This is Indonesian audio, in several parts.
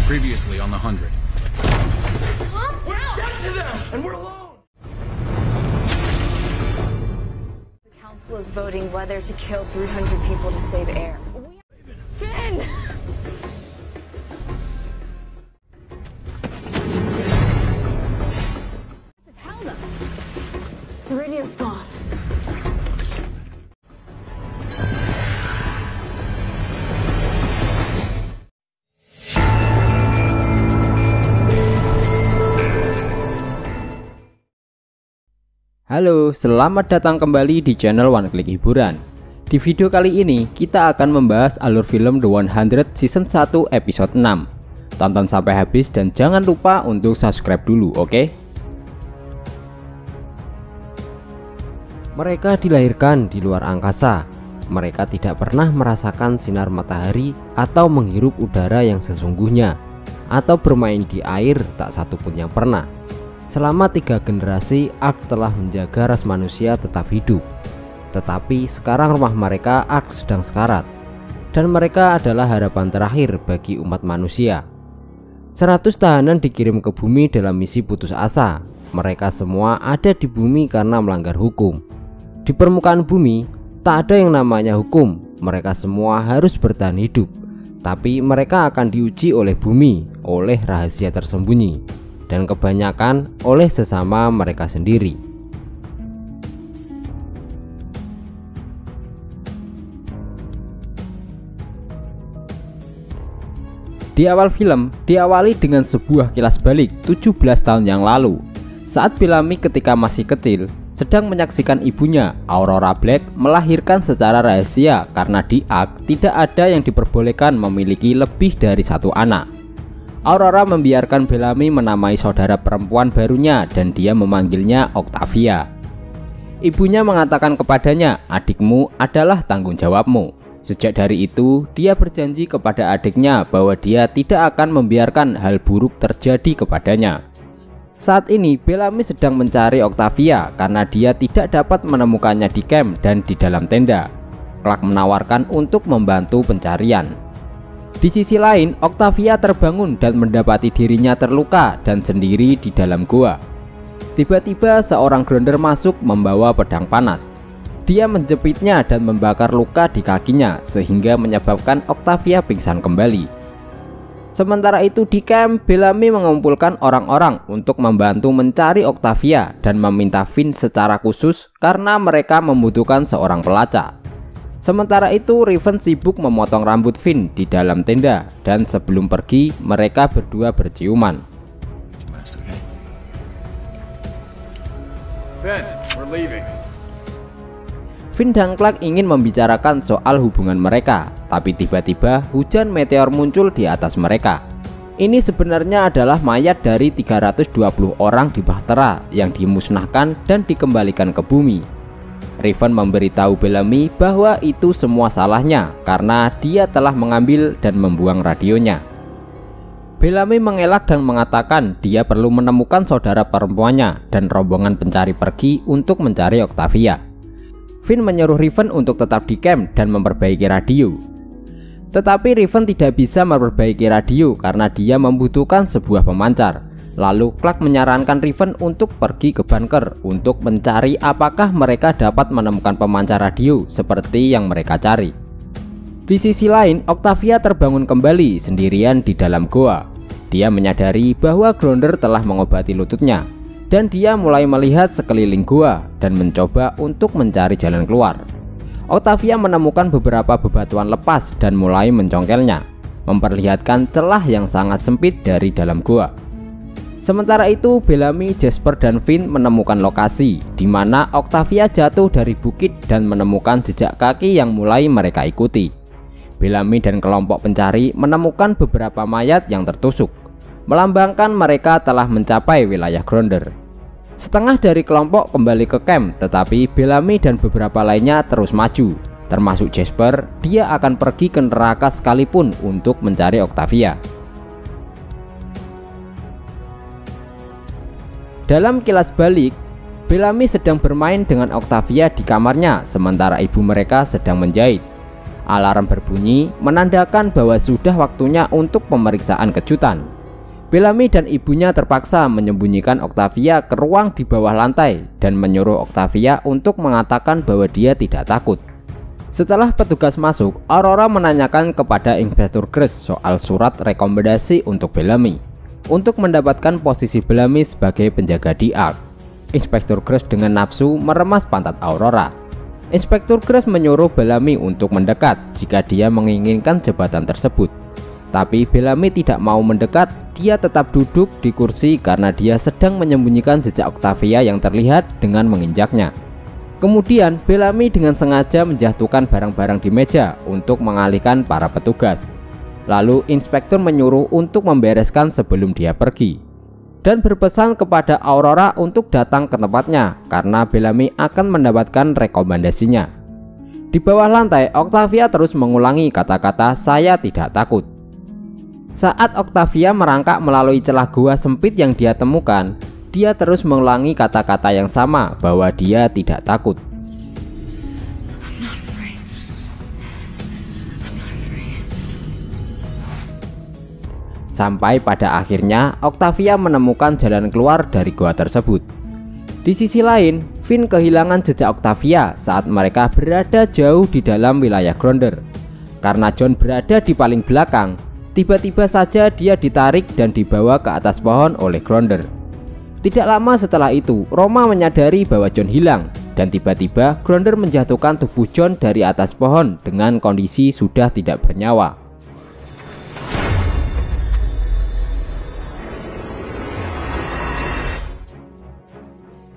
Previously on the 100. Calm down! Get to them! And we're alone! The council is voting whether to kill 300 people to save air. Finn! Tell them. The radio's gone. Halo, selamat datang kembali di channel One Click Hiburan. Di video kali ini, kita akan membahas alur film The 100 Season 1 Episode 6. Tonton sampai habis dan jangan lupa untuk subscribe dulu, oke? Mereka dilahirkan di luar angkasa. Mereka tidak pernah merasakan sinar matahari atau menghirup udara yang sesungguhnya, atau bermain di air, tak satu pun yang pernah. Selama 3 generasi, Ark telah menjaga ras manusia tetap hidup. Tetapi sekarang rumah mereka, Ark, sedang sekarat. Dan mereka adalah harapan terakhir bagi umat manusia. 100 tahanan dikirim ke bumi dalam misi putus asa. Mereka semua ada di bumi karena melanggar hukum. Di permukaan bumi, tak ada yang namanya hukum. Mereka semua harus bertahan hidup. Tapi mereka akan diuji oleh bumi, oleh rahasia tersembunyi, dan kebanyakan oleh sesama mereka sendiri. Di awal film diawali dengan sebuah kilas balik 17 tahun yang lalu, saat Bellamy ketika masih kecil sedang menyaksikan ibunya, Aurora Black, melahirkan secara rahasia karena di Ark tidak ada yang diperbolehkan memiliki lebih dari 1 anak. Aurora membiarkan Bellamy menamai saudara perempuan barunya dan dia memanggilnya Octavia. Ibunya mengatakan kepadanya, adikmu adalah tanggung jawabmu. Sejak dari itu, dia berjanji kepada adiknya bahwa dia tidak akan membiarkan hal buruk terjadi kepadanya. Saat ini Bellamy sedang mencari Octavia karena dia tidak dapat menemukannya di camp dan di dalam tenda. Clark menawarkan untuk membantu pencarian. Di sisi lain, Octavia terbangun dan mendapati dirinya terluka dan sendiri di dalam gua. Tiba-tiba seorang Grounder masuk membawa pedang panas. Dia menjepitnya dan membakar luka di kakinya sehingga menyebabkan Octavia pingsan kembali. Sementara itu di camp, Bellamy mengumpulkan orang-orang untuk membantu mencari Octavia dan meminta Finn secara khusus karena mereka membutuhkan seorang pelacak. Sementara itu Riven sibuk memotong rambut Finn di dalam tenda, dan sebelum pergi mereka berdua berciuman. Finn dan Clark ingin membicarakan soal hubungan mereka, tapi tiba-tiba hujan meteor muncul di atas mereka. Ini sebenarnya adalah mayat dari 320 orang di Bahtera yang dimusnahkan dan dikembalikan ke bumi. Riven memberitahu Bellamy bahwa itu semua salahnya karena dia telah mengambil dan membuang radionya. Bellamy mengelak dan mengatakan dia perlu menemukan saudara perempuannya dan rombongan pencari pergi untuk mencari Octavia. Finn menyuruh Riven untuk tetap di camp dan memperbaiki radio. Tetapi Riven tidak bisa memperbaiki radio karena dia membutuhkan sebuah pemancar. Lalu Clark menyarankan Riven untuk pergi ke bunker untuk mencari apakah mereka dapat menemukan pemancar radio seperti yang mereka cari. Di sisi lain, Octavia terbangun kembali sendirian di dalam goa. Dia menyadari bahwa Grounder telah mengobati lututnya, dan dia mulai melihat sekeliling goa dan mencoba untuk mencari jalan keluar. Octavia menemukan beberapa bebatuan lepas dan mulai mencongkelnya, memperlihatkan celah yang sangat sempit dari dalam goa. Sementara itu Bellamy, Jasper, dan Finn menemukan lokasi di mana Octavia jatuh dari bukit dan menemukan jejak kaki yang mulai mereka ikuti. Bellamy dan kelompok pencari menemukan beberapa mayat yang tertusuk, melambangkan mereka telah mencapai wilayah Grounder. Setengah dari kelompok kembali ke camp, tetapi Bellamy dan beberapa lainnya terus maju, termasuk Jasper. Dia akan pergi ke neraka sekalipun untuk mencari Octavia. Dalam kilas balik, Bellamy sedang bermain dengan Octavia di kamarnya sementara ibu mereka sedang menjahit. Alarm berbunyi menandakan bahwa sudah waktunya untuk pemeriksaan kejutan. Bellamy dan ibunya terpaksa menyembunyikan Octavia ke ruang di bawah lantai dan menyuruh Octavia untuk mengatakan bahwa dia tidak takut. Setelah petugas masuk, Aurora menanyakan kepada Inspektur Cruz soal surat rekomendasi untuk Bellamy untuk mendapatkan posisi Bellamy sebagai penjaga di Ark. Inspektur Cruz dengan nafsu meremas pantat Aurora. Inspektur Cruz menyuruh Bellamy untuk mendekat jika dia menginginkan jabatan tersebut. Tapi Bellamy tidak mau mendekat, dia tetap duduk di kursi karena dia sedang menyembunyikan jejak Octavia yang terlihat dengan menginjaknya. Kemudian Bellamy dengan sengaja menjatuhkan barang-barang di meja untuk mengalihkan para petugas. Lalu inspektur menyuruh untuk membereskan sebelum dia pergi, dan berpesan kepada Aurora untuk datang ke tempatnya karena Bellamy akan mendapatkan rekomendasinya. Di bawah lantai, Octavia terus mengulangi kata-kata "saya tidak takut". Saat Octavia merangkak melalui celah gua sempit yang dia temukan, dia terus mengulangi kata-kata yang sama bahwa dia tidak takut. Sampai pada akhirnya Octavia menemukan jalan keluar dari gua tersebut. Di sisi lain, Finn kehilangan jejak Octavia saat mereka berada jauh di dalam wilayah Gronder. Karena John berada di paling belakang, tiba-tiba saja dia ditarik dan dibawa ke atas pohon oleh Gronder. Tidak lama setelah itu, Roma menyadari bahwa John hilang, dan tiba-tiba Gronder menjatuhkan tubuh John dari atas pohon dengan kondisi sudah tidak bernyawa.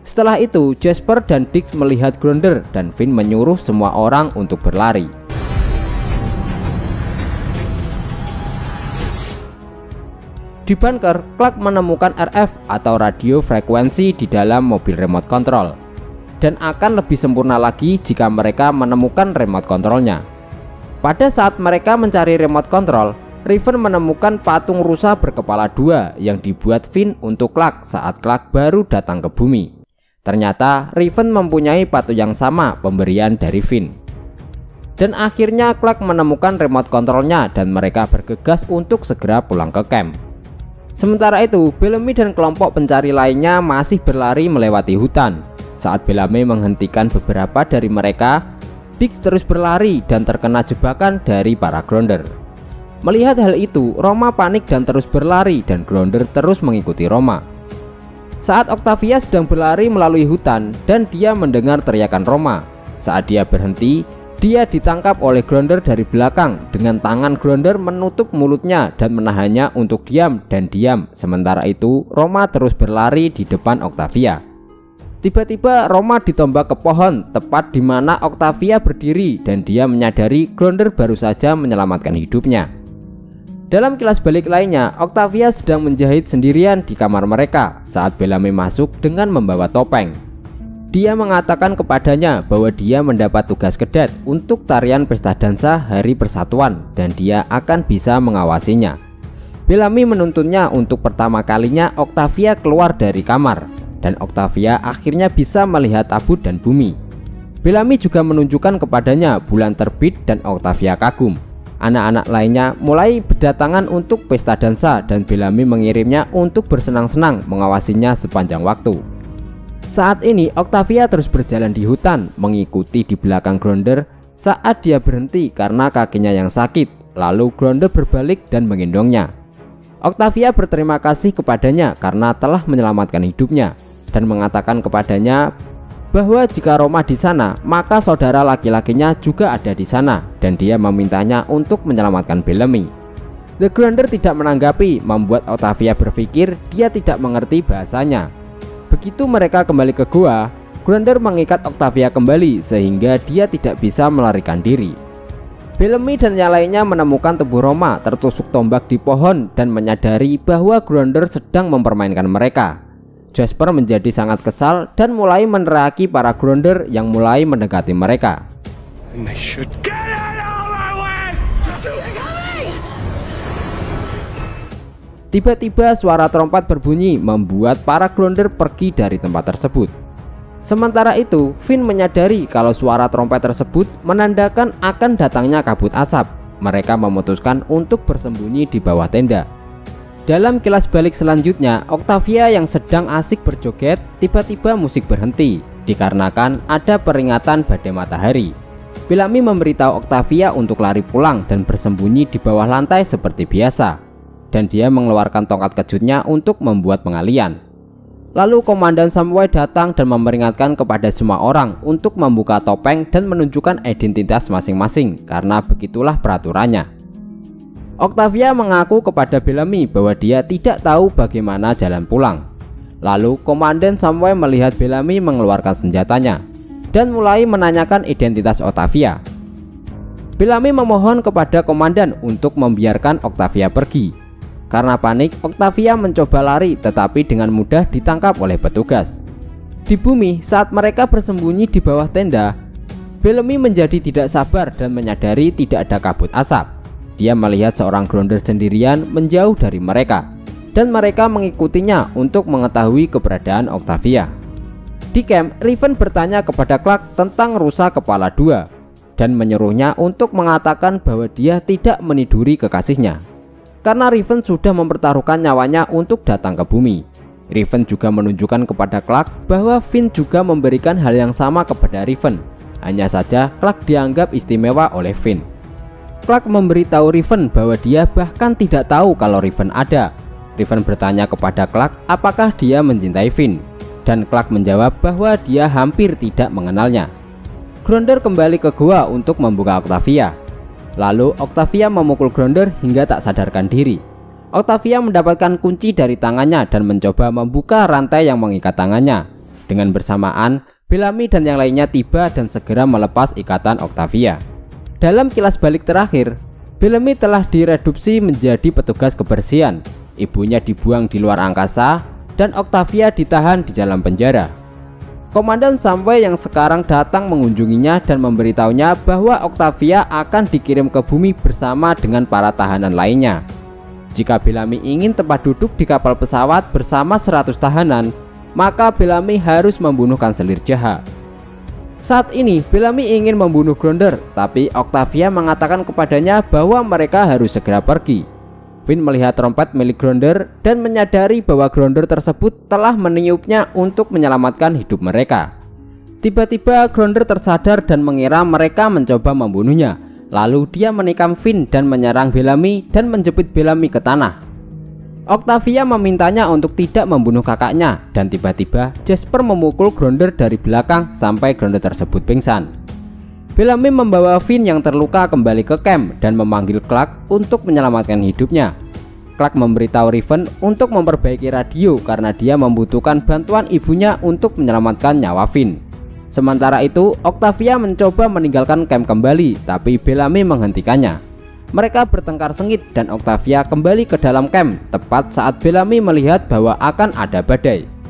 Setelah itu, Jasper dan Dix melihat Gronder dan Finn menyuruh semua orang untuk berlari. Di bunker, Clark menemukan RF atau radio frekuensi di dalam mobil remote control, dan akan lebih sempurna lagi jika mereka menemukan remote controlnya. Pada saat mereka mencari remote control, Raven menemukan patung rusa berkepala dua yang dibuat Finn untuk Clark saat Clark baru datang ke bumi. Ternyata Raven mempunyai patung yang sama pemberian dari Finn. Dan akhirnya Clark menemukan remote controlnya dan mereka bergegas untuk segera pulang ke camp. Sementara itu, Bellamy dan kelompok pencari lainnya masih berlari melewati hutan. Saat Bellamy menghentikan beberapa dari mereka, Dix terus berlari dan terkena jebakan dari para Gronder. Melihat hal itu, Roma panik dan terus berlari dan Gronder terus mengikuti Roma. Saat Octavia sedang berlari melalui hutan dan dia mendengar teriakan Roma. Saat dia berhenti, dia ditangkap oleh Gronder dari belakang dengan tangan Gronder menutup mulutnya dan menahannya untuk diam dan diam. Sementara itu, Roma terus berlari di depan Octavia. Tiba-tiba Roma ditombak ke pohon tepat di mana Octavia berdiri dan dia menyadari Gronder baru saja menyelamatkan hidupnya. Dalam kilas balik lainnya, Octavia sedang menjahit sendirian di kamar mereka saat Bellamy masuk dengan membawa topeng. Dia mengatakan kepadanya bahwa dia mendapat tugas kedat untuk tarian pesta dansa Hari Persatuan dan dia akan bisa mengawasinya. Bellamy menuntunnya untuk pertama kalinya Octavia keluar dari kamar, dan Octavia akhirnya bisa melihat tabut dan bumi. Bellamy juga menunjukkan kepadanya bulan terbit dan Octavia kagum. Anak-anak lainnya mulai berdatangan untuk pesta dansa dan Bellamy mengirimnya untuk bersenang-senang mengawasinya sepanjang waktu. Saat ini Octavia terus berjalan di hutan mengikuti di belakang Gronder saat dia berhenti karena kakinya yang sakit. Lalu Gronder berbalik dan menggendongnya. Octavia berterima kasih kepadanya karena telah menyelamatkan hidupnya dan mengatakan kepadanya bahwa jika Roma di sana, maka saudara laki-lakinya juga ada di sana dan dia memintanya untuk menyelamatkan Bellamy. The Gronder tidak menanggapi, membuat Octavia berpikir dia tidak mengerti bahasanya. Begitu mereka kembali ke gua, Gronder mengikat Octavia kembali sehingga dia tidak bisa melarikan diri. Bellamy dan yang lainnya menemukan tubuh Roma tertusuk tombak di pohon dan menyadari bahwa Gronder sedang mempermainkan mereka. Jasper menjadi sangat kesal dan mulai meneriaki para Gronder yang mulai mendekati mereka. Tiba-tiba suara trompet berbunyi membuat para Gronder pergi dari tempat tersebut. Sementara itu, Finn menyadari kalau suara trompet tersebut menandakan akan datangnya kabut asap. Mereka memutuskan untuk bersembunyi di bawah tenda. Dalam kilas balik selanjutnya, Octavia yang sedang asik berjoget, tiba-tiba musik berhenti dikarenakan ada peringatan badai matahari. Bellamy memberitahu Octavia untuk lari pulang dan bersembunyi di bawah lantai seperti biasa, dan dia mengeluarkan tongkat kejutnya untuk membuat pengalian. Lalu Komandan Samway datang dan memperingatkan kepada semua orang untuk membuka topeng dan menunjukkan identitas masing-masing karena begitulah peraturannya. Octavia mengaku kepada Bellamy bahwa dia tidak tahu bagaimana jalan pulang. Lalu Komandan Samway melihat Bellamy mengeluarkan senjatanya dan mulai menanyakan identitas Octavia. Bellamy memohon kepada komandan untuk membiarkan Octavia pergi. Karena panik, Octavia mencoba lari tetapi dengan mudah ditangkap oleh petugas. Di bumi, saat mereka bersembunyi di bawah tenda, Bellamy menjadi tidak sabar dan menyadari tidak ada kabut asap. Dia melihat seorang Grounder sendirian menjauh dari mereka, dan mereka mengikutinya untuk mengetahui keberadaan Octavia. Di camp, Riven bertanya kepada Clark tentang rusa kepala dua dan menyuruhnya untuk mengatakan bahwa dia tidak meniduri kekasihnya karena Riven sudah mempertaruhkan nyawanya untuk datang ke bumi. Riven juga menunjukkan kepada Clark bahwa Finn juga memberikan hal yang sama kepada Riven. Hanya saja Clark dianggap istimewa oleh Finn. Clark memberitahu Riven bahwa dia bahkan tidak tahu kalau Riven ada. Riven bertanya kepada Clark apakah dia mencintai Finn, dan Clark menjawab bahwa dia hampir tidak mengenalnya. Grounder kembali ke gua untuk membuka Octavia. Lalu Octavia memukul Grounder hingga tak sadarkan diri. Octavia mendapatkan kunci dari tangannya dan mencoba membuka rantai yang mengikat tangannya. Dengan bersamaan, Bellamy dan yang lainnya tiba dan segera melepas ikatan Octavia. Dalam kilas balik terakhir, Bellamy telah direduksi menjadi petugas kebersihan. Ibunya dibuang di luar angkasa dan Octavia ditahan di dalam penjara. Komandan Samway yang sekarang datang mengunjunginya dan memberitahunya bahwa Octavia akan dikirim ke bumi bersama dengan para tahanan lainnya. Jika Bellamy ingin tempat duduk di kapal pesawat bersama 100 tahanan, maka Bellamy harus membunuh kanselir jahat. Saat ini Bellamy ingin membunuh Grounder, tapi Octavia mengatakan kepadanya bahwa mereka harus segera pergi. Finn melihat trompet milik Grounder dan menyadari bahwa Grounder tersebut telah meniupnya untuk menyelamatkan hidup mereka. Tiba-tiba Grounder tersadar dan mengira mereka mencoba membunuhnya. Lalu dia menikam Finn dan menyerang Bellamy dan menjepit Bellamy ke tanah. Octavia memintanya untuk tidak membunuh kakaknya, dan tiba-tiba Jasper memukul Grounder dari belakang sampai Grounder tersebut pingsan. Bellamy membawa Finn yang terluka kembali ke camp dan memanggil Clark untuk menyelamatkan hidupnya. Clark memberitahu Riven untuk memperbaiki radio karena dia membutuhkan bantuan ibunya untuk menyelamatkan nyawa Finn. Sementara itu, Octavia mencoba meninggalkan camp kembali, tapi Bellamy menghentikannya. Mereka bertengkar sengit dan Octavia kembali ke dalam camp tepat saat Bellamy melihat bahwa akan ada badai.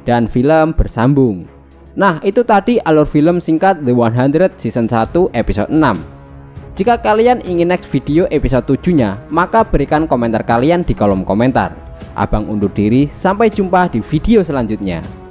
Dan film bersambung. Nah, itu tadi alur film singkat The 100 Season 1 episode 6. Jika kalian ingin next video episode 7-nya, maka berikan komentar kalian di kolom komentar. Abang undur diri, sampai jumpa di video selanjutnya.